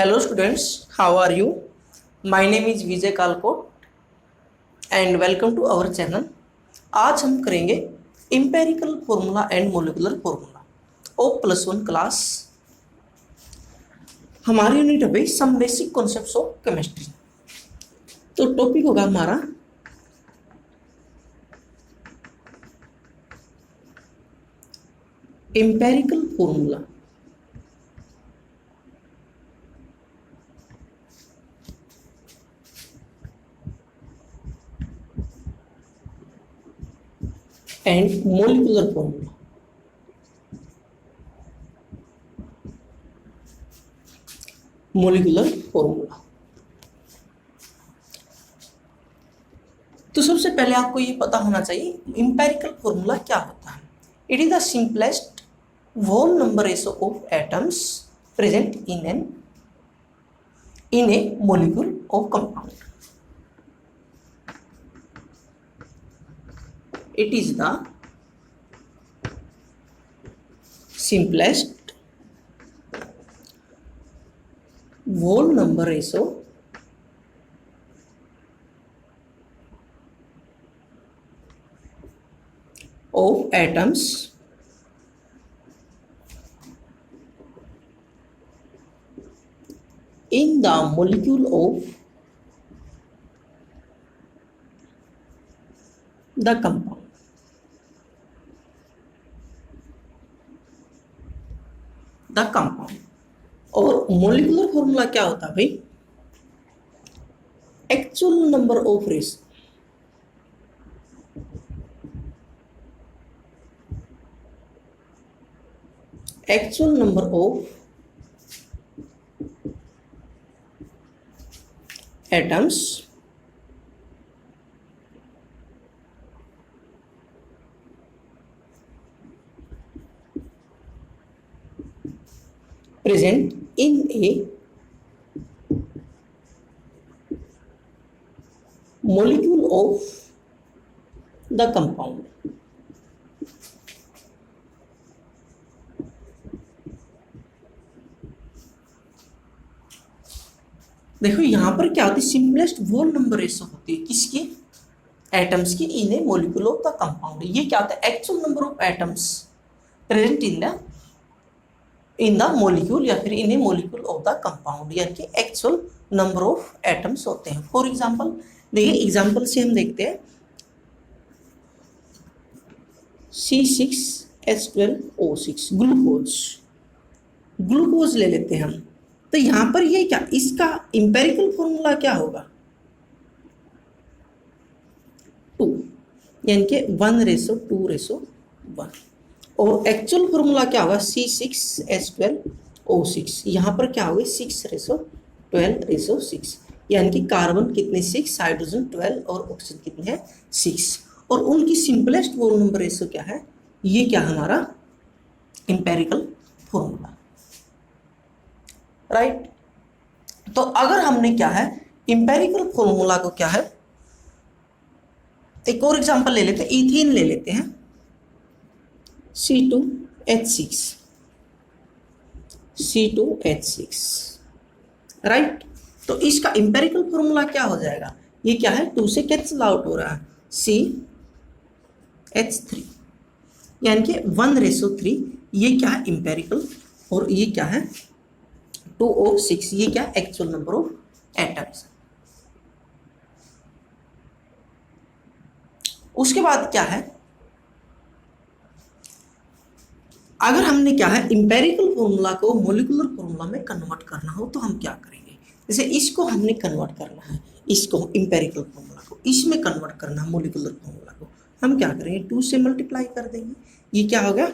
Hello students, how are you? My name is Vijay Kalkot and welcome to our channel. आज हम करेंगे empirical formula and molecular formula of +1 class. हमारी unit है some basic concepts of chemistry. तो topic होगा हमारा empirical formula. And molecular formula. Molecular formula. तो सबसे पहले आपको ये पता होना चाहिए इंपेरिकल फॉर्मूला क्या होता है। It is the simplest whole number ratio of atoms present in a molecule of compound. It is the simplest whole number ratio of atoms in the molecule of the compound. The compound. और molecular formula क्या होता है भाई? Actual number of ratio, actual number of atoms present in a molecule of the compound. देखो यहां पर क्या होती है, सिंपलेस्ट होल नंबर रेशो होती है किसकी? एटम्स की इन ए मोलिक्यूल ऑफ द कंपाउंड। ये क्या होता है? Actual number of atoms present in the molecule या फिर इन ए मोलिक्यूल ऑफ द कंपाउंड, यानी कि एक्चुअल नंबर ऑफ एटम्स होते हैं। फॉर एग्जांपल देखिए, एग्जांपल से हम देखते हैं C6H12O6 ग्लूकोज, ग्लूकोज ले लेते हैं हम। तो यहां पर ये क्या, इसका इंपेरिकल फॉर्मूला क्या होगा? 2, यानी कि 1:2:1। और एक्चुअल फॉर्मूला क्या होगा? C6H12O6। यहाँ पर क्या होगा? 6:12:6, यानी कि कार्बन कितने? 6, हाइड्रोजन 12 और ऑक्सीजन कितने हैं? 6। और उनकी सिंपलेस्ट वोल नंबर रेशो क्या है? ये क्या हमारा इंपेरिकल फॉर्मूला, राइट। तो अगर हमने क्या है इंपेरिकल फॉर्मूला को क्या है, एक और एग्जांपल ले लेते हैं, इथेन ले लेते हैं C2H6, राइट। तो इसका इंपेरिकल फॉर्मूला क्या हो जाएगा? ये क्या है? 2 से कैंसिल आउट हो रहा है, CH3, यानी कि 1:3। ये क्या है? इंपेरिकल। और ये क्या है? 2O6। ये क्या? Actual number of atoms. उसके बाद क्या है, अगर हमने क्या है इंपेरिकल फॉर्मूला को मोलिकुलर फॉर्मूला में कन्वर्ट करना हो तो हम क्या करेंगे? जैसे इसको हमने कन्वर्ट करना है, इसको इंपेरिकल फॉर्मूला को इसमें कन्वर्ट करना है मोलिकुलर फॉर्मूला को, हम क्या करेंगे? 2 से मल्टीप्लाई कर देंगे। ये क्या हो गया?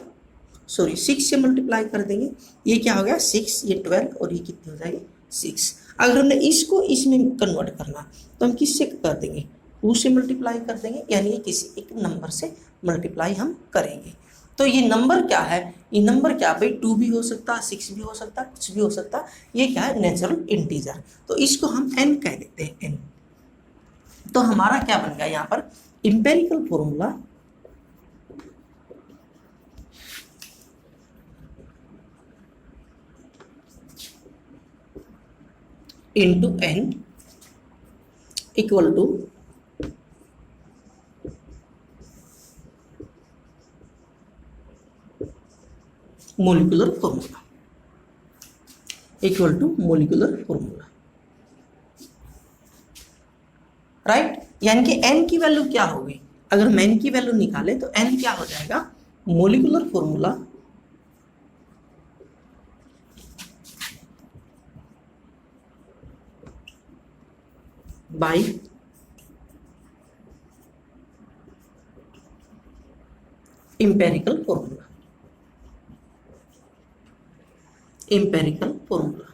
सॉरी 6 से मल्टीप्लाई कर देंगे। ये क्या हो गया? 6, ये 12 और ये कितनी हो जाएगी? 6। अगर हमने इसको इसमें कन्वर्ट करना तो हम किससे कर देंगे? 2 से मल्टीप्लाई कर देंगे, यानी किसी एक नंबर से मल्टीप्लाई हम करेंगे। तो ये नंबर क्या है? ये नंबर क्या भाई? 2 भी हो सकता है, 6 भी हो सकता है, कुछ भी हो सकता है। ये क्या है? Natural integer. तो इसको हम n कह देते हैं, n। तो हमारा क्या बन गया यहाँ पर? Empirical formula into n equal to molecular formula, equal to molecular formula, right. यानी कि एन की वैल्यू क्या होगी, अगर हम एन की वैल्यू निकाले तो एन क्या हो जाएगा, molecular formula bye empirical formula, empirical formula.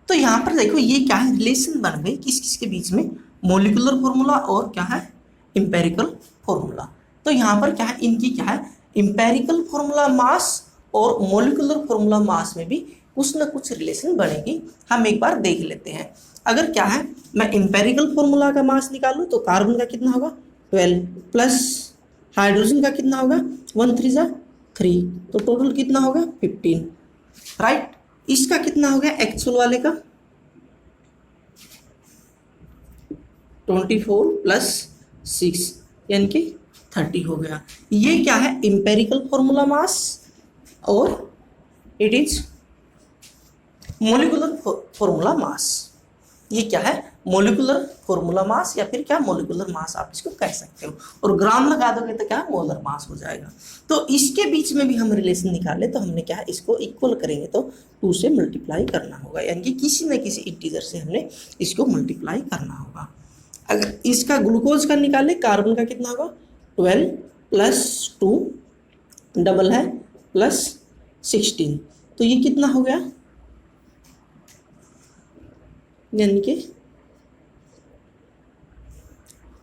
तो यहां पर देखो ये क्या है, रिलेशन बन गई किस किस के बीच में, मोलिकुलर फॉर्मूला और क्या है, इंपेरिकल फॉर्मूला। तो यहां पर क्या है, इनकी क्या है, इंपेरिकल फॉर्मूला मास और मोलिकुलर फॉर्मूला मास में भी कुछ ना कुछ रिलेशन बनेगी। हम एक बार देख लेते हैं। अगर क्या है, मैं इंपेरिकल फॉर्मूला का मास निकालूं तो कार्बन का कितना होगा 12 प्लस हाइड्रोजन का कितना होगा 1 3 जा 3, तो टोटल कितना होगा 15, राइट। इसका कितना हो गया एक्चुअल वाले का 24 प्लस 6 यानी कि 30 हो गया। ये क्या है, इंपेरिकल फॉर्मूला मास और इट इज मोलिकुलर फॉर्मूला मास। ये क्या है, मोलिकुलर फॉर्मूला मास या फिर क्या मोलिकुलर मास आप इसको कह सकते हो, और ग्राम लगा दोगे तो क्या मोलर मास हो जाएगा। तो इसके बीच में भी हम रिलेशन निकाले तो हमने क्या है, इसको इक्वल करेंगे तो 2 से मल्टीप्लाई करना होगा, यानी कि किसी न किसी इंटीजर से हमने इसको मल्टीप्लाई करना होगा। अगर इसका ग्लूकोज का निकाले, कार्बन का कितना होगा 12 प्लस 2 डबल है प्लस 16, तो ये कितना हो गया, यानी कि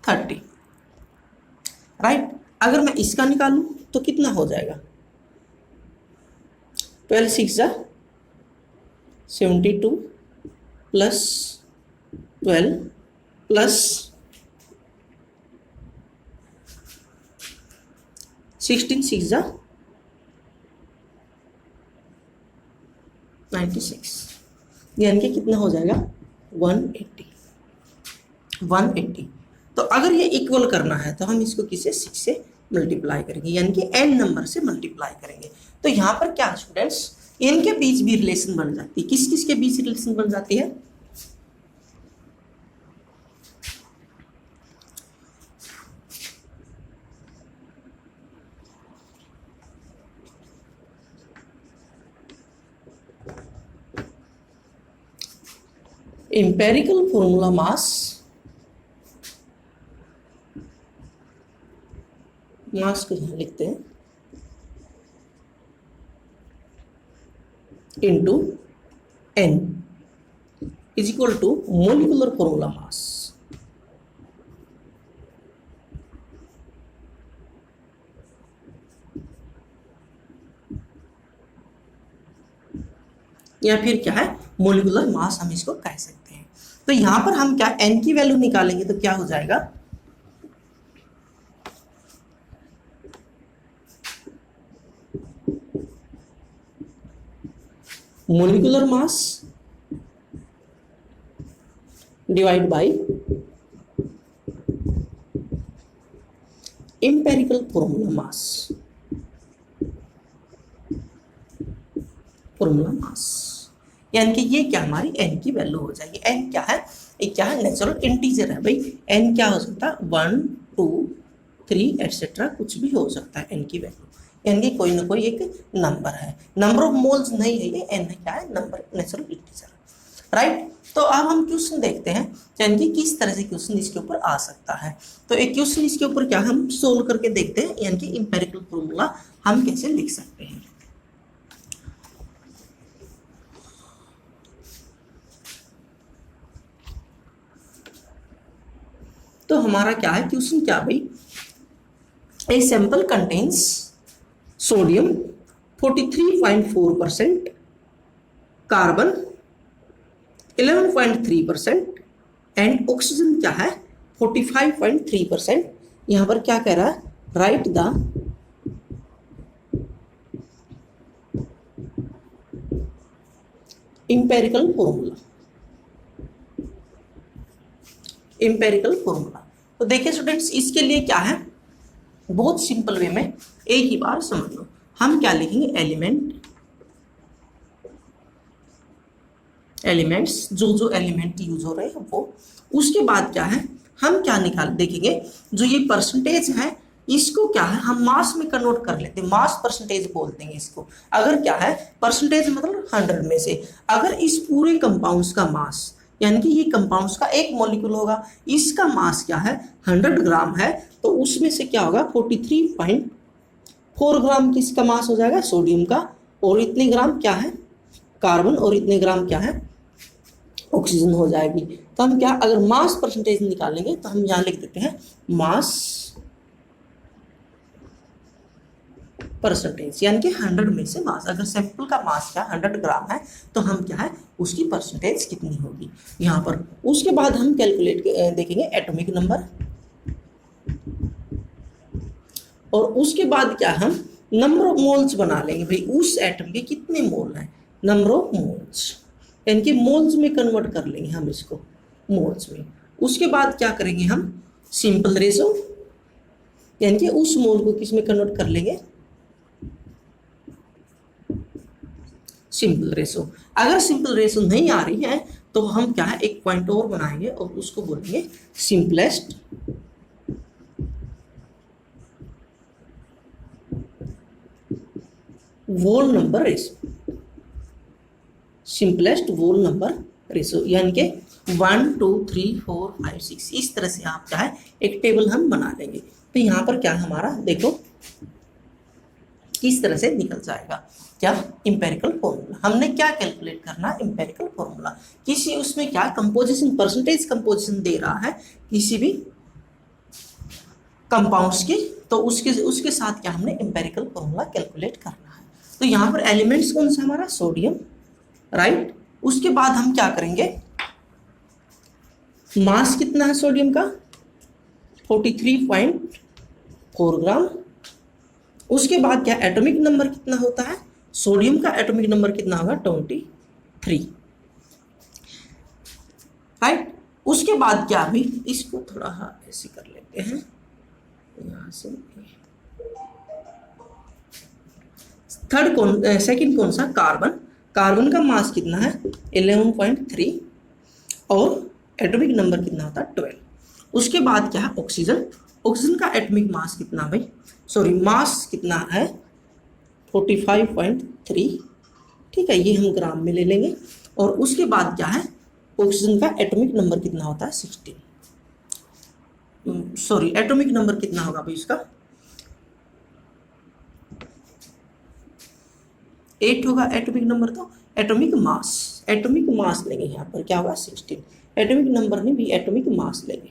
30, राइट। अगर मैं इसका निकालूं तो कितना हो जाएगा 12 6 जा 72 प्लस 12 प्लस 16 6 जा 96, यानी कि कितना हो जाएगा 180। तो अगर ये इक्वल करना है तो हम इसको किसे 6 से मल्टीप्लाई करेंगे, यानी कि n नंबर से मल्टीप्लाई करेंगे। तो यहाँ पर क्या स्टूडेंट्स, इनके बीच भी रिलेशन बन जाती है। किस किस के बीच रिलेशन बन जाती है, इंपेरिकल फॉर्मूला मास को यहां लिखते हैं into n is equal to molecular formula mass. या फिर क्या है, मोलिकुलर मास हम इसको कह सकते हैं। तो यहां पर हम क्या n की वैल्यू निकालेंगे तो क्या हो जाएगा, molecular mass divide by empirical formula mass, यानी कि ये क्या हमारी n की वैल्यू हो जाएगी। n क्या है, ये क्या है, नेचुरल इंटीजर है भाई। n क्या हो सकता है 1 2 3 एटसेट्रा, कुछ भी हो सकता है n की वैल्यू, यानी कि कोई ना कोई एक नंबर है। नंबर ऑफ मोल्स नहीं है ये, n है क्या है, नंबर नेचुरल इंटीजर, राइट। तो अब हम क्वेश्चन देखते हैं, यानी कि किस तरह से क्वेश्चन इसके ऊपर आ सकता है। तो एक क्वेश्चन इसके ऊपर क्या हम सोल्व करके देखते हैं, यानी कि इंपेरिकल फॉर्मूला हम कैसे लिख सकते हैं। तो हमारा क्या है क्वेश्चन, क्या भाई, a sample contains sodium 43.4%, carbon 11.3% and oxygen क्या है 45.3%। यहां पर क्या कह रहा है, right the empirical formula, empirical formula. तो देखिए स्टूडेंट्स, इसके लिए क्या है, बहुत सिंपल वे में एक ही बार समझ लो। हम क्या लिखेंगे, एलिमेंट्स, जो एलिमेंट यूज हो रहे हैं वो। उसके बाद क्या है, हम क्या निकाल देखेंगे, जो ये परसेंटेज है इसको क्या है हम मास में कन्वर्ट कर लेते हैं, मास परसेंटेज बोलते हैं इसको। अगर क्या है परसेंटेज मतलब 100 में से, अगर इस पूरे कंपाउंड्स का मास, यानी कि ये कंपाउंड्स का एक मॉलिक्यूल होगा, इसका मास क्या है 100 ग्राम है, तो उसमें से क्या होगा 43.4 ग्राम किसका मास हो जाएगा, सोडियम का, और इतने ग्राम क्या है कार्बन, और इतने ग्राम क्या है ऑक्सीजन हो जाएगी। तो हम क्या, अगर मास परसेंटेज निकालेंगे तो हम यहाँ लिख देते हैं मास परसेंटेज, यानी कि 100 में से मास, अगर सैंपल का मास क्या 100 ग्राम है तो हम क्या है उसकी परसेंटेज कितनी होगी यहाँ पर। उसके बाद हम कैलकुलेट देखेंगे एटॉमिक नंबर, और उसके बाद क्या हम नंबर ऑफ मोल्स बना लेंगे, भाई उस एटम के कितने मोल हैं, नंबर ऑफ मोल्स, यानी कि मोल्स में कन्वर्ट कर लेंगे हम इसको मोल्स में। उसके बाद क्या करेंगे हम सिंपल रेशो, यानी कि उस मोल को किस में कन्वर्ट कर लेंगे, सिंपल रेशो। अगर सिंपल रेशो नहीं आ रही है तो हम क्या है एक पॉइंट और बनाएंगे और उसको बोलेंगे सिंपलेस्ट वोल नंबर रेशो, सिंपलेस्ट वोल नंबर रेशो, यानी कि 1 2 3 4 5 6, इस तरह से आप क्या है एक टेबल हम बना लेंगे। तो यहाँ पर क्या हमारा देखो किस तरह से निकल जाएगा, क्या इंपेरिकल फॉर्मूला। हमने क्या कैलकुलेट करना, इंपेरिकल फॉर्मूला, किसी उसमें क्या कंपोजिशन, परसेंटेज कंपोजिशन दे रहा है किसी भी कंपाउंड्स की, तो उसके साथ क्या हमने इंपेरिकल फॉर्मूला कैलकुलेट करना है। तो यहाँ पर एलिमेंट्स कौन सा हमारा सोडियम, राइट। उसके बाद हम क्या करेंगे, मास कितना है सोडियम का 43.4 ग्राम। उसके बाद क्या एटॉमिक नंबर कितना होता है, सोडियम का एटॉमिक नंबर कितना होगा 23, राइट। उसके बाद क्या, भी इसको थोड़ा ऐसे कर लेते हैं यहां से, थर्ड कौन, सेकंड कौन सा कार्बन, कार्बन का मास कितना है 11.3 और एटॉमिक नंबर कितना होता है 12। उसके बाद क्या है ऑक्सीजन, ऑक्सीजन का एटॉमिक मास कितना भाई, सॉरी मास कितना है 45.3, ठीक है, ये हम ग्राम में ले लेंगे। और उसके बाद क्या है ऑक्सीजन का एटॉमिक नंबर कितना होता है 16, सॉरी एटॉमिक नंबर कितना होगा भाई इसका 8 होगा एटॉमिक नंबर। तो एटॉमिक मास लेंगे यहाँ पर क्या होगा 16, एटॉमिक नंबर नहीं भी एटॉमिक मास लेंगे,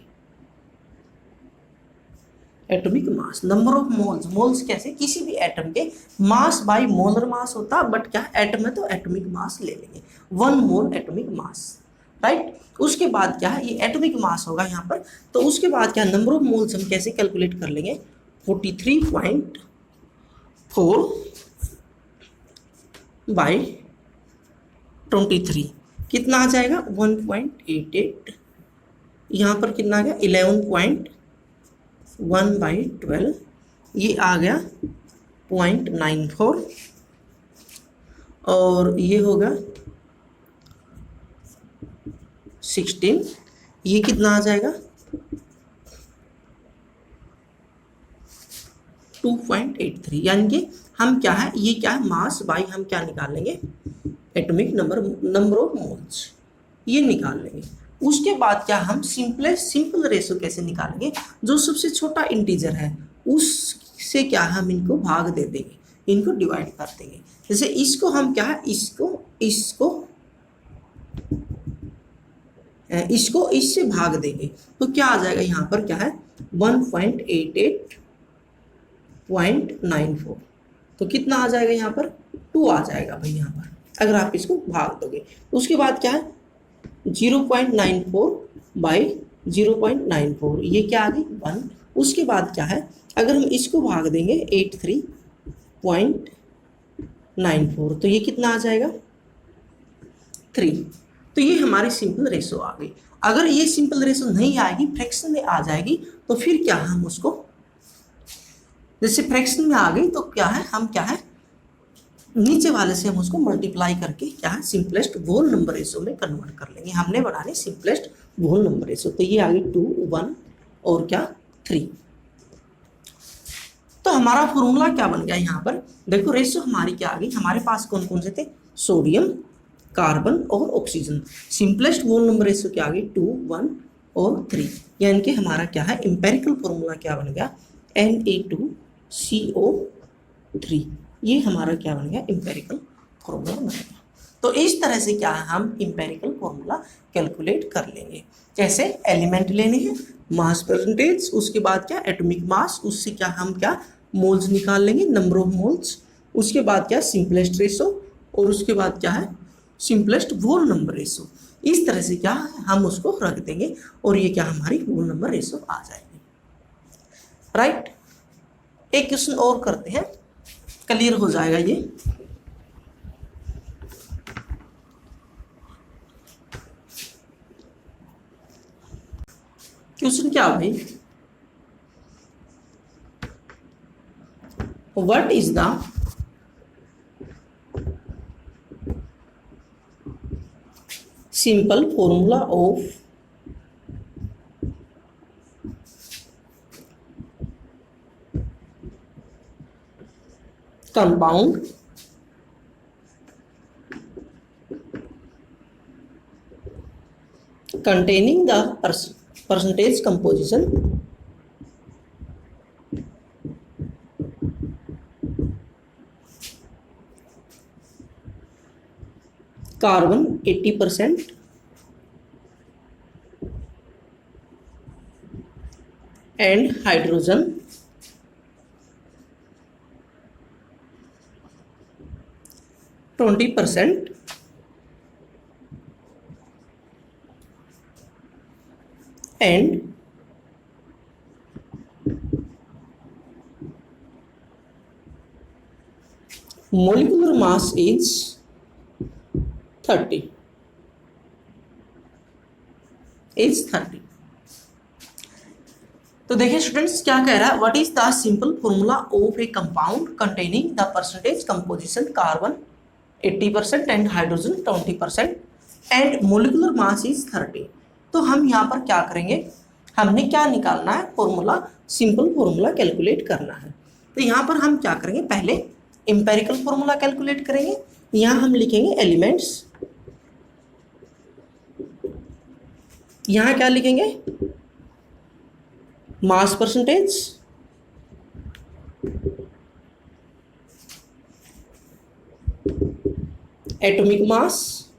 atomic mass, number of moles, moles कैसे किसी भी एटम के मास बाय मोलर मास होता है, बट क्या एटम है तो एटॉमिक मास ले लेंगे 1 मोल एटॉमिक मास, राइट। उसके बाद क्या है ये एटॉमिक मास होगा यहाँ पर। तो उसके बाद क्या नंबर ऑफ मोल्स हम कैसे कैलकुलेट कर लेंगे 43.4 बाई 23 कितना आ जाएगा 1.88, यहाँ पर कितना आ गया 11.1/12, ये आ गया 0.94, और ये होगा 16, ये कितना आ जाएगा 2.83, यानी कि हम क्या है ये क्या है मास बाई हम क्या निकाल लेंगे atomic number, number of moles ये निकाल लेंगे। उसके बाद क्या हम सिंपल रेशो कैसे निकालेंगे, जो सबसे छोटा इंटीजर है उससे क्या हम इनको भाग दे देंगे, इनको डिवाइड कर देंगे। जैसे इसको हम क्या है इसको इससे भाग देंगे तो क्या आ जाएगा यहाँ पर क्या है 1.88.94, तो कितना आ जाएगा यहाँ पर 2 आ जाएगा भाई यहाँ पर अगर आप इसको भाग दोगे। उसके बाद क्या है 0.94 बाई 0.94, ये क्या आ गई 1। उसके बाद क्या है अगर हम इसको भाग देंगे 83.94 तो ये कितना आ जाएगा 3। तो ये हमारी सिंपल रेशो आ गई। अगर ये सिंपल रेशो नहीं आएगी, फ्रैक्शन में आ जाएगी, तो फिर क्या है, हम उसको जैसे फ्रैक्शन में आ गई तो क्या है, हम क्या है नीचे वाले से हम उसको मल्टीप्लाई करके क्या है सिंपलेस्ट होल नंबर रेशो में कन्वर्ट कर लेंगे। हमने बनानी सिंपलेस्ट होल नंबर रेशो। तो ये आ गई 2, 1 और क्या 3। तो हमारा फॉर्मूला क्या बन गया यहाँ पर, देखो रेशो हमारी क्या आ गई, हमारे पास कौन कौन से थे, सोडियम, कार्बन और oxygen. Simplest whole number ratio क्या आ गई, 2, 1 और 3। यानी कि हमारा क्या है इंपेरिकल फॉर्मूला क्या बन गया, Na2CO3। ये हमारा क्या बन गया, इंपेरिकल फॉर्मूला बन गया। तो इस तरह से क्या है हम इंपेरिकल फॉर्मूला कैलकुलेट कर लेंगे। जैसे एलिमेंट लेने हैं, मास परसेंटेज, उसके बाद क्या एटॉमिक मास, उससे क्या हम क्या मोल्स निकाल लेंगे, नंबर ऑफ मोल्स, उसके बाद क्या सिंपलेस्ट रेशो, और उसके बाद क्या है सिंपलेस्ट होल नंबर रेशो। इस तरह से क्या हम उसको रख देंगे और ये क्या हमारी होल नंबर रेशो आ जाएगी। राइट, एक क्वेश्चन और करते हैं, क्लियर हो जाएगा ये। क्वेश्चन क्या भाई, what is the simple formula of compound containing the percentage composition carbon 80% and hydrogen 20% and molecular mass is 30 तो देखिए स्टूडेंट्स क्या कह रहा है, what is the simple formula of A compound containing the percentage composition carbon 80% and hydrogen 20% and molecular mass is 30। तो हम यहाँ पर क्या करेंगे, हमने क्या निकालना है फॉर्मूला, सिंपल फॉर्मूला कैलकुलेट करना है। तो यहाँ पर हम क्या करेंगे, पहले एम्पेरिकल फॉर्मूला कैलकुलेट करेंगे। यहाँ हम लिखेंगे एलिमेंट्स, यहाँ क्या लिखेंगे mass percentage, atomic mass,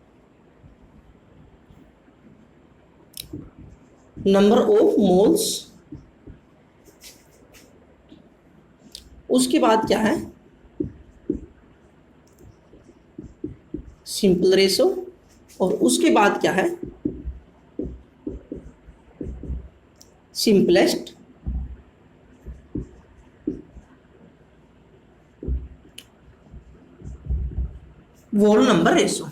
number of moles, उसके बाद क्या है सिंपल रेशो, और उसके बाद क्या है सिंपलेस्ट होल नंबर रेशो।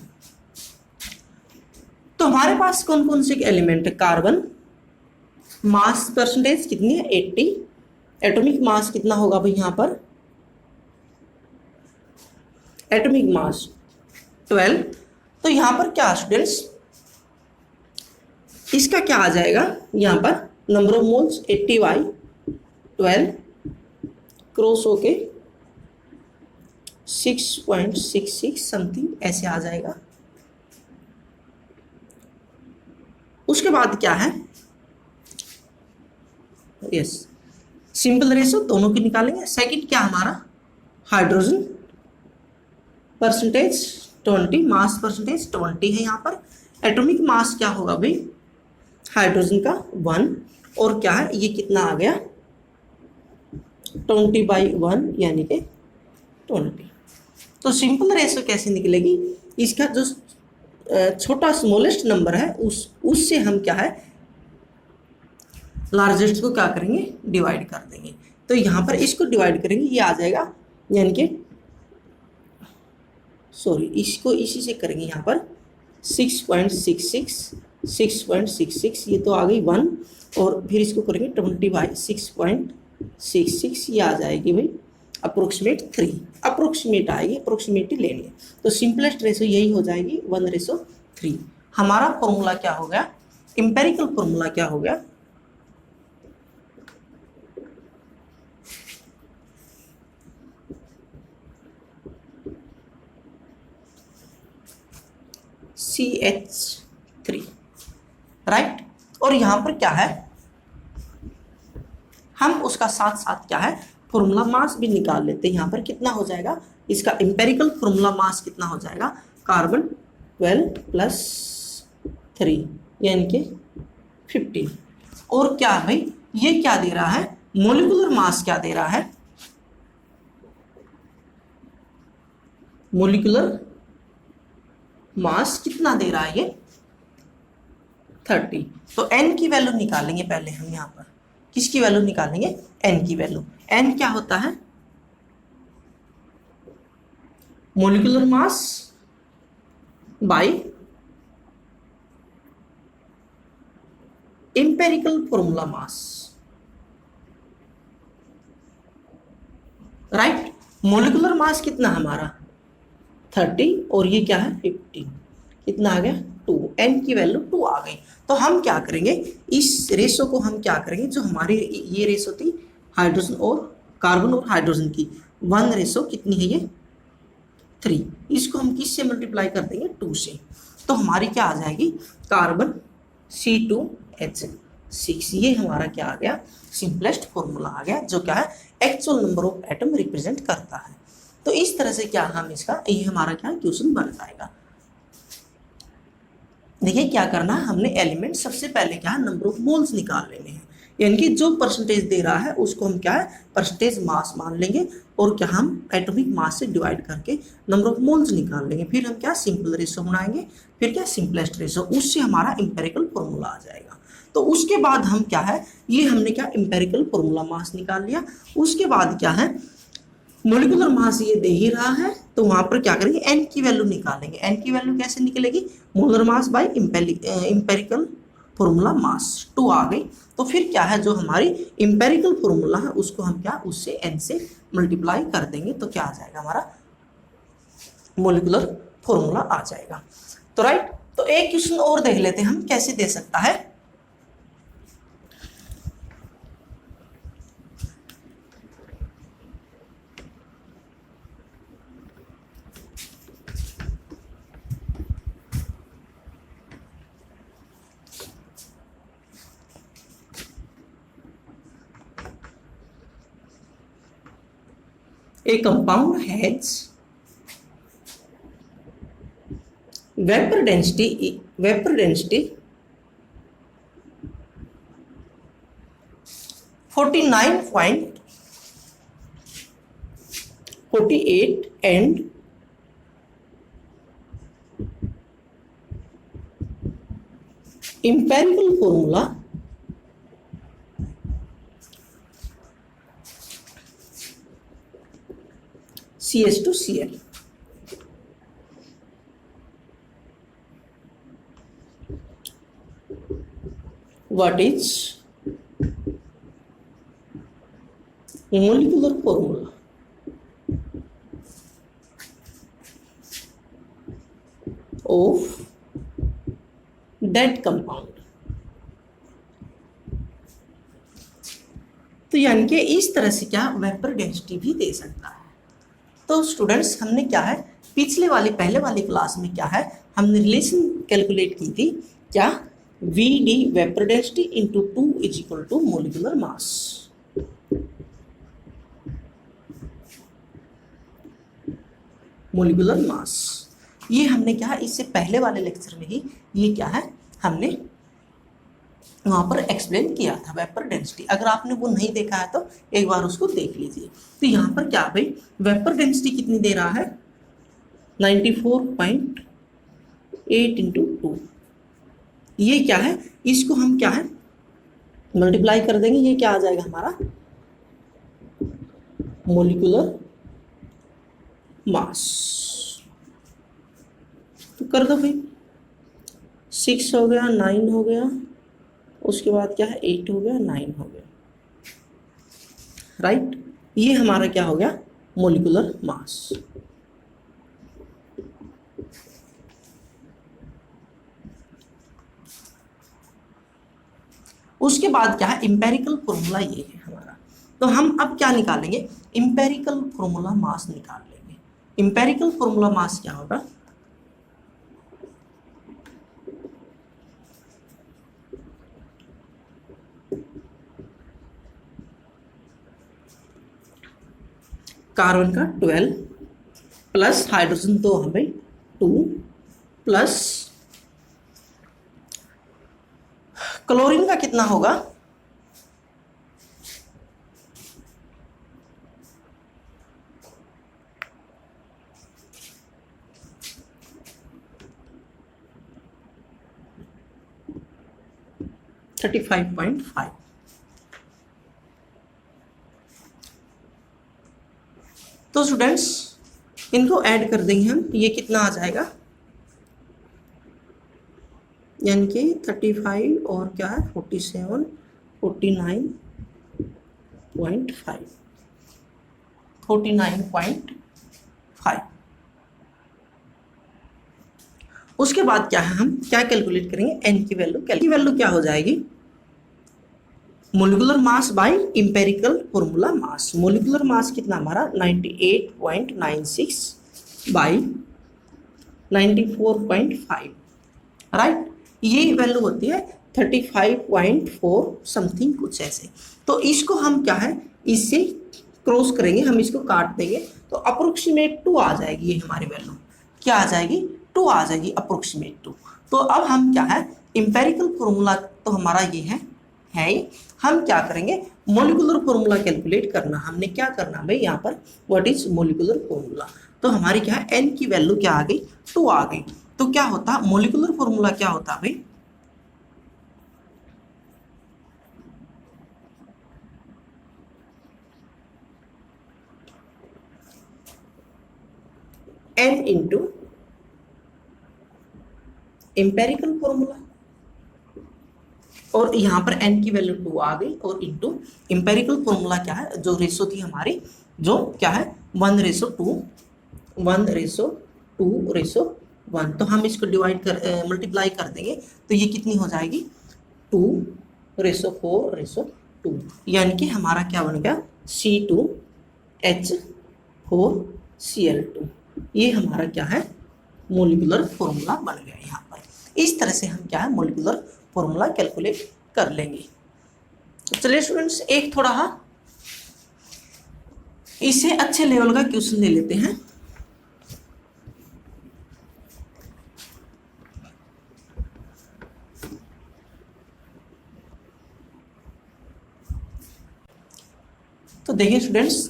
तो हमारे पास कौन कौन से एलिमेंट है, कार्बन, मास परसेंटेज कितनी है 80, एटॉमिक मास कितना होगा भाई यहाँ पर, एटॉमिक मास 12। तो यहाँ पर क्या स्टूडेंट्स इसका क्या आ जाएगा, यहाँ पर नंबर ऑफ मोल्स 80/12 क्रॉस होके 6.66 समथिंग ऐसे आ जाएगा। उसके बाद क्या है, यस सिंपल रेशो दोनों की निकालेंगे। सेकंड क्या हमारा हाइड्रोजन परसेंटेज 20, मास परसेंटेज 20 है यहाँ पर। एटॉमिक मास क्या होगा भाई हाइड्रोजन का 1, और क्या है ये कितना आ गया 20/1 यानी कि 20। तो सिंपल रेशो कैसे निकलेगी, इसका जो छोटा स्मॉलेस्ट नंबर है उससे हम क्या है लार्जेस्ट को क्या करेंगे डिवाइड कर देंगे। तो यहाँ पर इसको डिवाइड करेंगे, ये आ जाएगा यानी कि सॉरी इसको इसी से करेंगे यहाँ पर 6.66, 6.66 ये तो आ गई 1, और फिर इसको करेंगे 20/6.66, ये आ जाएगी भाई अप्रोक्सीमेट 3, अप्रोक्सीमेट आएगी, अप्रोक्सीमेटली लेंगे तो सिंपलेस्ट रेशो यही हो जाएगी 1:3। हमारा फॉर्मूला क्या हो गया, इंपेरिकल फॉर्मूला क्या हो गया, CH3, राइट। और यहां पर क्या है, हम उसका साथ साथ क्या है फॉर्मूला मास भी निकाल लेते हैं। यहां पर कितना हो जाएगा, इसका इंपेरिकल फॉर्मूला मास कितना हो जाएगा, कार्बन 12 + 3 यानी कि 15। और क्या भाई ये क्या दे रहा है, मोलिकुलर मास क्या दे रहा है, मोलिकुलर मास कितना दे रहा है ये 30। तो n की वैल्यू निकालेंगे पहले हम, यहां पर किसकी वैल्यू निकालेंगे, n की वैल्यू। n क्या होता है, molecular mass by empirical formula mass, right. Molecular mass कितना हमारा 30 और ये क्या है 15, कितना आ गया 2, n की वैल्यू 2 आ गई। तो हम क्या करेंगे, इस रेशो को हम क्या करेंगे, जो हमारी ये रेशो थी हाइड्रोजन और कार्बन और हाइड्रोजन की 1 रेशो कितनी है ये 3, इसको हम किससे मल्टीप्लाई कर देंगे 2 से, तो हमारी क्या आ जाएगी कार्बन C2H6, ये हमारा क्या आ गया सिंपलेस्ट फॉर्मूला आ गया, जो क्या है actual number of atom represent करता है। तो इस तरह से क्या हम इसका, ये हमारा क्या क्वेश्चन बन जाएगा। देखिए क्या करना है, हमने एलिमेंट सबसे पहले क्या है नंबर ऑफ मोल्स निकाल लेने हैं, यानी कि जो परसेंटेज दे रहा है उसको हम क्या है परसेंटेज मास मान लेंगे, और क्या हम एटॉमिक मास से डिवाइड करके नंबर ऑफ मोल्स निकाल लेंगे, फिर हम क्या सिंपल रेशो बनाएंगे, फिर क्या सिंपलेस्ट रेशो, उससे हमारा इंपेरिकल फॉर्मूला आ जाएगा। तो उसके बाद हम क्या है, ये हमने क्या इंपेरिकल फॉर्मूला मास निकाल लिया, उसके बाद क्या है मोलिकुलर मास ये दे ही रहा है, तो वहां पर क्या करेंगे n की वैल्यू निकालेंगे। n की वैल्यू कैसे निकलेगी, molar mass by empirical formula mass 2 आ गई। तो फिर क्या है, जो हमारी इंपेरिकल फॉर्मूला है उसको हम क्या उससे n से मल्टीप्लाई कर देंगे, तो क्या आ जाएगा हमारा मोलिकुलर फॉर्मूला आ जाएगा। तो राइट, तो एक क्वेश्चन और देख लेते हैं हम कैसे दे सकता है। A compound has vapor density 49.48 and empirical formula CH2Cl. What is molecular formula of that compound? तो यानी कि इस तरह से क्या वेपर डेंसिटी भी दे सकता है। तो स्टूडेंट्स हमने क्या है पिछले वाली पहले वाली क्लास में क्या है हमने रिलेशन कैलकुलेट की थी, क्या V D vapour density into 2 is equal to molecular mass. Molecular mass ये हमने क्या है इससे पहले वाले लेक्चर में ही ये क्या है हमने वहां पर एक्सप्लेन किया था वेपर डेंसिटी। अगर आपने वो नहीं देखा है तो एक बार उसको देख लीजिए। तो यहाँ पर क्या भाई वेपर डेंसिटी कितनी दे रहा है 94.8 इंटू 2, ये क्या है इसको हम क्या है मल्टीप्लाई कर देंगे, ये क्या आ जाएगा हमारा मोलिकुलर मास। तो कर दो भाई 6 हो गया, 9 हो गया, उसके बाद क्या है 8 हो गया, 9 हो गया, राइट। ये हमारा क्या हो गया मोलिकुलर मास। उसके बाद क्या है इंपेरिकल फॉर्मूला, ये है हमारा। तो हम अब क्या निकालेंगे, इंपेरिकल फॉर्मूला मास निकाल लेंगे। इंपेरिकल फॉर्मूला मास क्या होगा, कार्बन का 12 प्लस हाइड्रोजन तो हमें 2 प्लस क्लोरीन का कितना होगा, थर्टी 35.5। तो स्टूडेंट्स इनको ऐड कर देंगे हम, ये कितना आ जाएगा, यानी कि 35 और क्या है 47, 49.5, 49.5। उसके बाद क्या है, हम क्या कैलकुलेट करेंगे, एन की वैल्यू क्या हो जाएगी, molecular mass by empirical formula mass. Molecular मास कितना हमारा 98.96 बाई 94.5, राइट। ये वैल्यू होती है 35.4 समथिंग कुछ ऐसे। तो इसको हम क्या है इससे क्रॉस करेंगे, हम इसको काट देंगे तो अप्रोक्सीमेट 2 आ जाएगी, ये हमारी वैल्यू क्या आ जाएगी 2 आ जाएगी, अप्रोक्सीमेट 2। तो अब हम क्या है इंपेरिकल फॉर्मूला तो हमारा ये है हम क्या करेंगे मोलिकुलर फॉर्मूला कैलकुलेट करना। हमने क्या करना भाई यहाँ पर व्हाट इज मोलिकुलर फॉर्मूला। तो हमारी क्या है एन की वैल्यू क्या आ गई 2 आ गई। तो क्या होता मोलिकुलर फॉर्मूला क्या होता भाई, एन इंटू इंपेरिकल फॉर्मूला, और यहाँ पर n की वैल्यू 2 आ गई और इंटू इंपेरिकल फॉर्मूला क्या है जो रेशो थी हमारी जो क्या है 1:2, 1:2:1। तो हम इसको डिवाइड कर मल्टीप्लाई कर देंगे तो ये कितनी हो जाएगी 2:4:2, यानी कि हमारा क्या बन गया C2H4Cl2। ये हमारा क्या है मोलिकुलर फॉर्मूला बन गया यहाँ पर। इस तरह से हम क्या है मोलिकुलर फॉर्मूला कैलकुलेट कर लेंगे। तो चलिए स्टूडेंट्स एक थोड़ा इससे अच्छे लेवल का क्वेश्चन ले लेते हैं। तो देखिए स्टूडेंट्स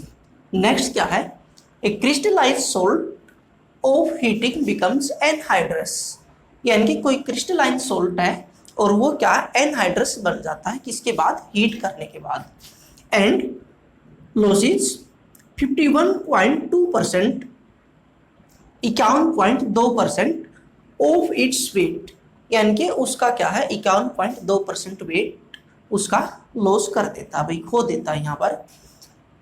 नेक्स्ट क्या है, a crystallised salt of heating becomes anhydrous, यानी कि कोई क्रिस्टलाइन सॉल्ट है और वो क्या एनहाइड्रस बन जाता है किसके बाद हीट करने के बाद, and losses 51.2%, 51.2% of its weight, यानी कि उसका क्या है 51.2% वेट उसका लॉस कर देता है भाई, खो देता है यहाँ पर।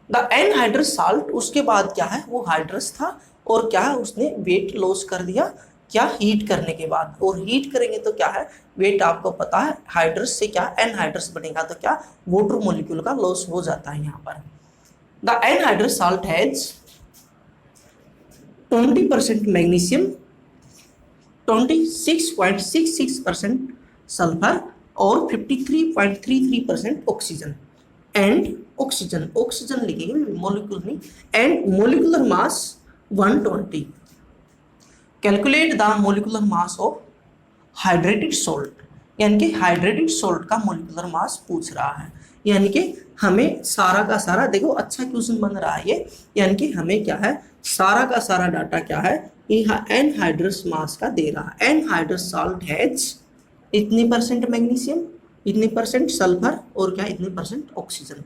द एनहाइड्रस साल्ट, उसके बाद क्या है वो हाइड्रस था और क्या है उसने वेट लॉस कर दिया क्या हीट करने के बाद, और हीट करेंगे तो क्या है वेट आपको पता है हाइड्रस से क्या एनहाइड्रस बनेगा तो क्या वाटर मॉलिक्यूल का लॉस हो जाता है यहाँ पर। The anhydrous salt has 20% magnesium, 26.66% sulphur और 53.33% ऑक्सीजन, एंड ऑक्सीजन लिखेंगे मॉलिक्यूल नहीं, and molecular mass 120। Calculate the molecular mass of hydrated salt, यानी कि हाइड्रेटेड सॉल्ट का मॉलिक्यूलर मास पूछ रहा है, यानी कि हमें सारा का सारा देखो अच्छा क्वेश्चन बन रहा है ये, यानी कि हमें क्या है सारा का सारा डाटा क्या है यहाँ एनहाइड्रस मास का दे रहा है। एनहाइड्रस सॉल्ट हैज इतनी परसेंट मैग्नीशियम, इतनी परसेंट सल्फर और क्या इतनी परसेंट ऑक्सीजन,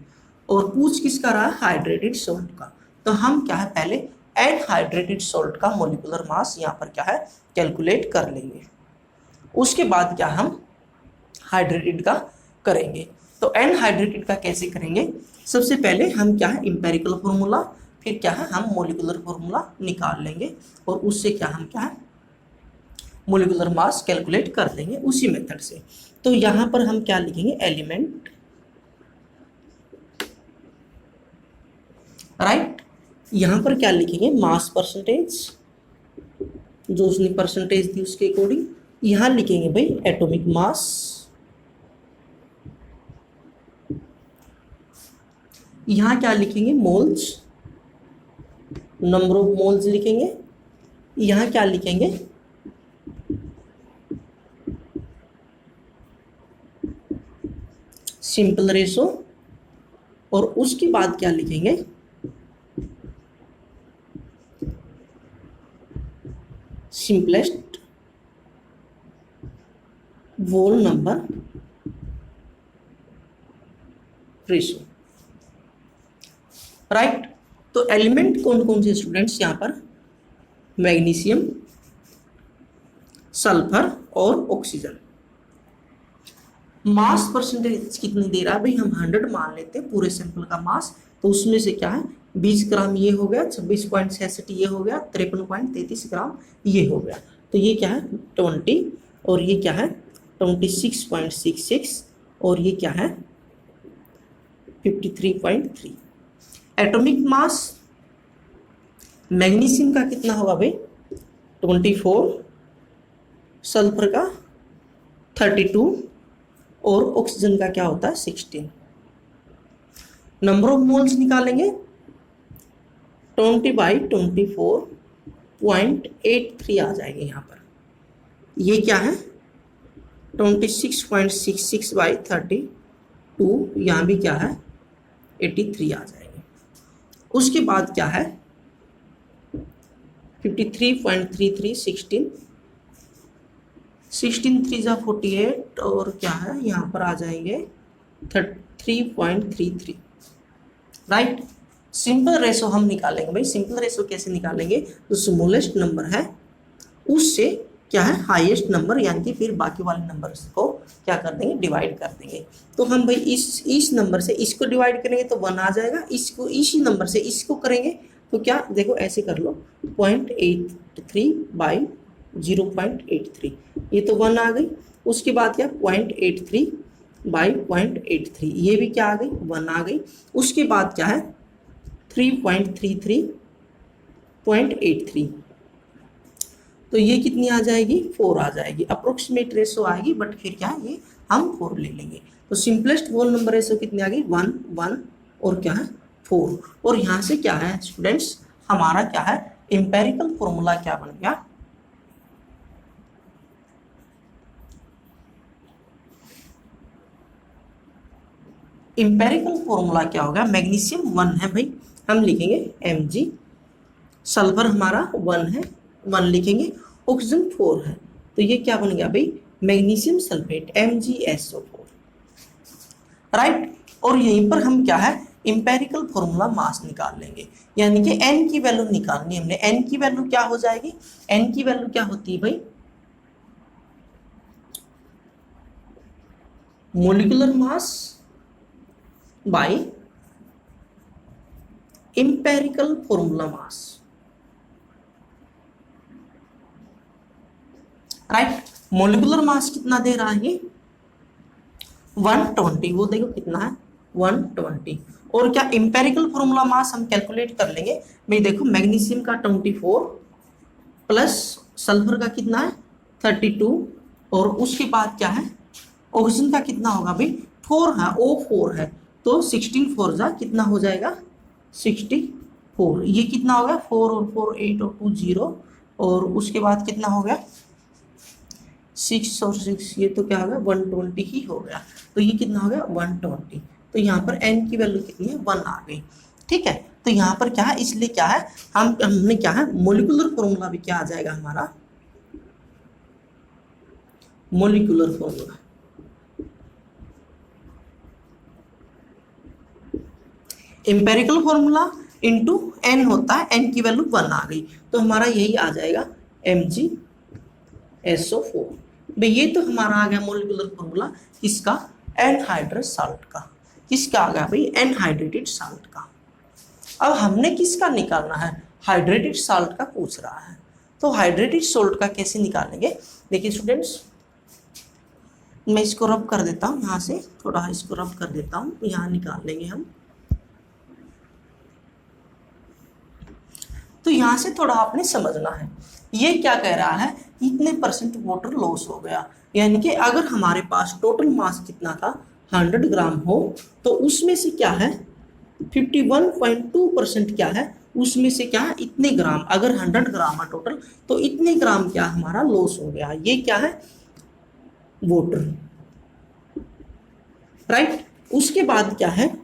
और पूछ किसका रहा है हाइड्रेटेड सॉल्ट का। तो हम क्या है पहले एनहाइड्रेटेड सॉल्ट का मॉलिक्यूलर मास यहाँ पर क्या है कैलकुलेट कर लेंगे। उसके बाद क्या हम हाइड्रेटेड का करेंगे। तो एनहाइड्रेटेड का कैसे करेंगे, सबसे पहले हम क्या है इंपेरिकल फॉर्मूला, फिर क्या है हम मोलिकुलर फॉर्मूला निकाल लेंगे और उससे क्या हम क्या है मोलिकुलर मास कैलकुलेट कर लेंगे उसी मेथड से। तो यहाँ पर हम क्या लिखेंगे एलिमेंट, राइट। यहाँ पर क्या लिखेंगे मास परसेंटेज, जो उसने परसेंटेज दी उसके अकॉर्डिंग। यहाँ लिखेंगे भाई एटॉमिक मास, यहाँ क्या लिखेंगे मोल्स, नंबर ऑफ मोल्स लिखेंगे। यहाँ क्या लिखेंगे सिंपल रेशो, और उसके बाद क्या लिखेंगे सिंपलेस्ट वोल नंबर रेशो, राइट। तो एलिमेंट कौन कौन से स्टूडेंट्स यहाँ पर मैग्नीशियम, सल्फर और ऑक्सीजन। मास परसेंटेज कितनी दे रहा है भाई, हम 100 मान लेते हैं पूरे सैंपल का मास। तो उसमें से क्या है 20 ग्राम ये हो गया, 26.66 ये हो गया, 53.33 ग्राम ये हो गया। तो ये क्या है 20 और ये क्या है 26.66 और ये क्या है 53.3। एटॉमिक मास मैग्नीशियम का कितना होगा भाई 24, सल्फर का 32 और ऑक्सीजन का क्या होता है 16। नंबर ऑफ मोल्स निकालेंगे 20/24.83 आ जाएंगे यहाँ पर। ये क्या है 26.66/32, यहाँ भी क्या है 83 आ जाएंगे। उसके बाद क्या है 53.33 16 3 जा 48 और क्या है यहाँ पर आ जाएंगे 3.33, राइट। सिंपल रेशो हम निकालेंगे भाई। सिंपल रेशो कैसे निकालेंगे, जो स्मॉलेस्ट नंबर है उससे क्या है हाईएस्ट नंबर, यानी कि फिर बाकी वाले नंबर्स को क्या कर देंगे डिवाइड कर देंगे। तो हम भाई इस नंबर से इसको डिवाइड करेंगे तो 1 आ जाएगा, इसको इसी नंबर से इसको करेंगे तो क्या देखो ऐसे कर लो 0.83/0.83, ये तो 1 आ गई। उसके बाद क्या 0.83/0.83, ये भी क्या आ गई 1 आ गई। उसके बाद क्या है 3.33.83, तो ये कितनी आ जाएगी 4 आ जाएगी। अप्रोक्सीमेट रेशो आएगी बट फिर क्या है ये हम 4 ले लेंगे। तो सिंपलेस्ट होल नंबर रेशो कितनी आ गई 1 1 और क्या है 4। और यहाँ से क्या है स्टूडेंट्स हमारा क्या है एम्पेरिकल फॉर्मूला क्या बन गया, एम्पेरिकल फॉर्मूला क्या होगा, मैग्नीशियम 1 है भाई, हम लिखेंगे Mg, सल्फर हमारा 1 है 1 लिखेंगे, ऑक्सीजन 4 है, तो ये क्या बन गया भाई मैग्नीशियम सल्फेट MgSO4, राइट। और यहीं पर हम क्या है एम्पेरिकल फॉर्मूला मास निकाल लेंगे, यानी कि n की वैल्यू निकालनी है हमने। n की वैल्यू क्या हो जाएगी, n की वैल्यू क्या होती है भाई molecular mass by empirical formula mass, right. Molecular mass कितना दे रहा है ये 120, वो देखो कितना है 120। और क्या एम्पेरिकल फॉर्मूला मास हम कैलकुलेट कर लेंगे भाई, देखो मैग्नीशियम का 24 प्लस सल्फर का कितना है 32 और उसके बाद क्या है ऑक्सीजन का कितना होगा भाई 4 है, O4 है, तो 16 4 जा कितना हो जाएगा 64, ये कितना होगा 4 और 4 8 और 2 0 और उसके बाद कितना हो गया 6 और 6, ये तो क्या हो गया 120 ही हो गया। तो ये कितना हो गया 120, तो यहाँ पर n की वैल्यू कितनी है 1 आ गई, ठीक है। तो यहाँ पर क्या है इसलिए क्या है हमने क्या है मोलिकुलर फॉर्मूला भी क्या आ जाएगा हमारा molecular formula, empirical formula into n होता है, n की वैल्यू 1 आ गई, तो हमारा यही आ जाएगा MgSO4, भाई ये तो हमारा आ गया मोलिकुलर फॉर्मूला किसका, एनहाइड्रस साल्ट का। किसका आ गया भाई, एनहाइड्रेटेड साल्ट का। अब हमने किसका निकालना है, हाइड्रेटेड साल्ट का पूछ रहा है। तो हाइड्रेटेड साल्ट का कैसे निकालेंगे, देखिए स्टूडेंट्स, मैं इसको रब कर देता हूँ, यहाँ से थोड़ा इसको रब कर देता हूँ, यहाँ निकाल लेंगे हम। तो यहाँ से थोड़ा आपने समझना है, ये क्या कह रहा है, इतने परसेंट वाटर लॉस हो गया, यानी कि अगर हमारे पास टोटल मास कितना था 100 ग्राम हो, तो उसमें से क्या है 51.2% क्या है, उसमें से क्या है इतने ग्राम, अगर 100 ग्राम है टोटल तो इतने ग्राम क्या हमारा लॉस हो गया, ये क्या है वाटर, राइट। उसके बाद क्या है,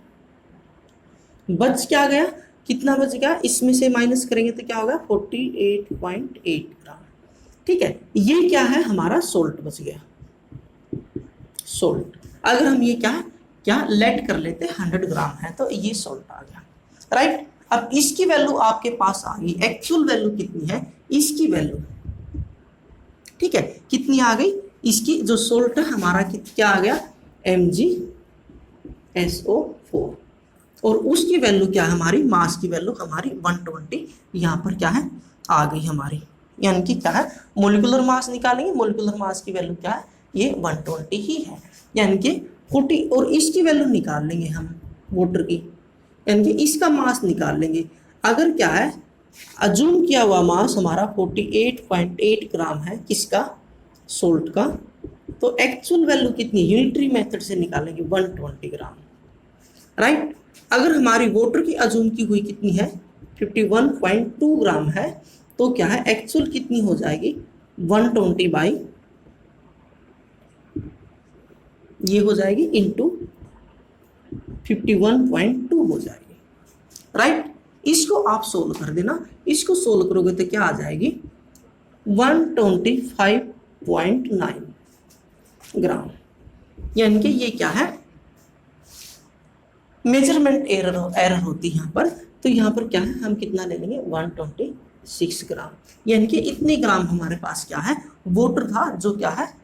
बच क्या गया, कितना बच गया, इसमें से माइनस करेंगे तो क्या होगा 48.8 ग्राम, ठीक है। ये क्या है हमारा सोल्ट बच गया, सोल्ट। अगर हम ये क्या लेट कर लेते 100 ग्राम है तो ये सोल्ट आ गया, राइट। अब इसकी वैल्यू आपके पास आ गई, एक्चुअल वैल्यू कितनी है इसकी वैल्यू, ठीक है, कितनी आ गई इसकी, जो सोल्ट है हमारा क्या आ गया MgSO4, और उसकी वैल्यू क्या है हमारी, मास की वैल्यू हमारी 120 यहाँ पर क्या है आ गई हमारी, यानी कि क्या है मोलिकुलर मास निकालेंगे, मोलिकुलर मास की वैल्यू क्या है ये 120 ही है, यानी कि 40, और इसकी वैल्यू निकाल लेंगे हम वाटर की, यानी कि इसका मास निकाल लेंगे। अगर क्या है अज्यूम किया हुआ मास हमारा 48.8 ग्राम है किसका, सोल्ट का, तो एक्चुअल वैल्यू कितनी यूनिटरी मेथड से निकालेंगे 120 ग्राम, राइट। अगर हमारी वाटर की अज्यूम की हुई कितनी है 51.2 ग्राम है, तो क्या है एक्चुअल कितनी हो जाएगी 120 बाई ये हो जाएगी इंटू 51.2 हो जाएगी, राइट। इसको आप सोल्व कर देना, इसको सोल्व करोगे तो क्या आ जाएगी 125.9 ग्राम, यानी कि ये क्या है मेजरमेंट एरर होती है यहाँ पर, तो यहाँ पर क्या है हम कितना ले लेंगे 126 ग्राम, यानी कि इतने ग्राम हमारे पास क्या है वाटर था, जो क्या है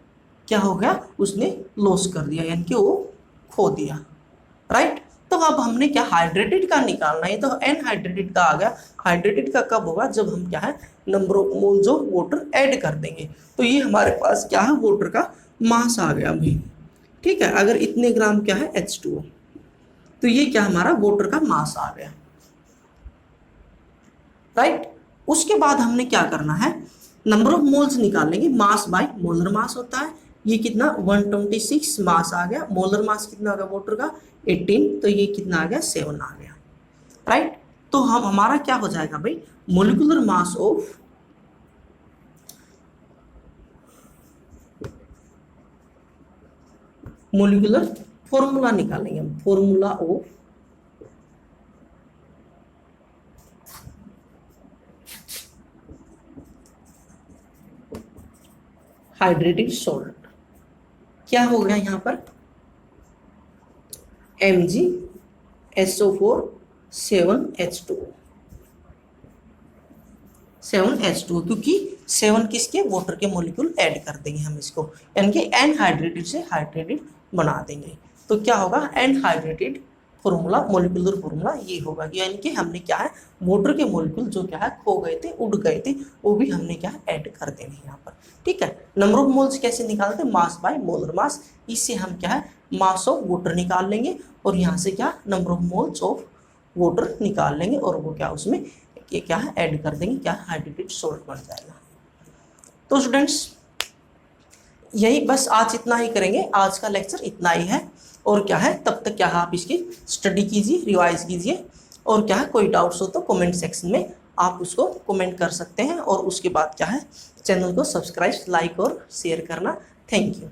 क्या हो गया उसने लॉस कर दिया, यानी कि वो खो दिया, राइट। तो अब हमने क्या हाइड्रेटेड का निकालना है, तो एनहाइड्रेटेड का आ गया। हाइड्रेटेड का कब होगा, जब हम क्या है number of moles of water add कर देंगे, तो ये हमारे पास क्या है वाटर का मास आ गया अभी, ठीक है। अगर इतने ग्राम क्या है H2O, तो ये क्या हमारा वाटर का मास आ गया, राइट। उसके बाद हमने क्या करना है नंबर ऑफ मोल्स निकालेंगे, मास बाय मोलर मास होता है, ये कितना 126 मास आ गया, मोलर मास कितना आ गया वाटर का 18, तो ये कितना आ गया 7 आ गया, राइट। तो हम हमारा क्या हो जाएगा भाई molecular mass of molecular formula निकालेंगे हम, फॉर्मूला ऑफ हाइड्रेटेड सॉल्ट, क्या हो गया यहाँ पर MgSO4 7H2O, क्योंकि 7 किसके वाटर के मॉलिक्यूल ऐड कर देंगे हम इसको, यानी कि एनहाइड्रेटेड से हाइड्रेटेड बना देंगे, तो क्या होगा एनहाइड्रेटेड फॉर्मूला मोलिकुलर फॉर्मूला ये होगा, यानी कि हमने क्या है वाटर के मॉलिक्यूल जो क्या है खो गए थे उड़ गए थे वो भी हमने क्या ऐड कर देने यहाँ पर, ठीक है। नंबर ऑफ मोल्स कैसे निकालते हैं, मास बाय मोलर मास, इससे हम क्या है मास ऑफ वाटर निकाल लेंगे, और यहाँ से क्या number of moles of water निकाल लेंगे, और वो क्या उसमें क्या है ऐड कर देंगे, क्या हाइड्रेटेड सॉल्ट बन जाएगा। तो स्टूडेंट्स यही बस आज इतना ही करेंगे, आज का लेक्चर इतना ही है, और क्या है तब तक क्या है आप इसकी स्टडी कीजिए, रिवाइज कीजिए, और क्या है कोई डाउट्स हो तो कमेंट सेक्शन में आप उसको कमेंट कर सकते हैं, और उसके बाद क्या है चैनल को सब्सक्राइब, लाइक और शेयर करना। Thank you.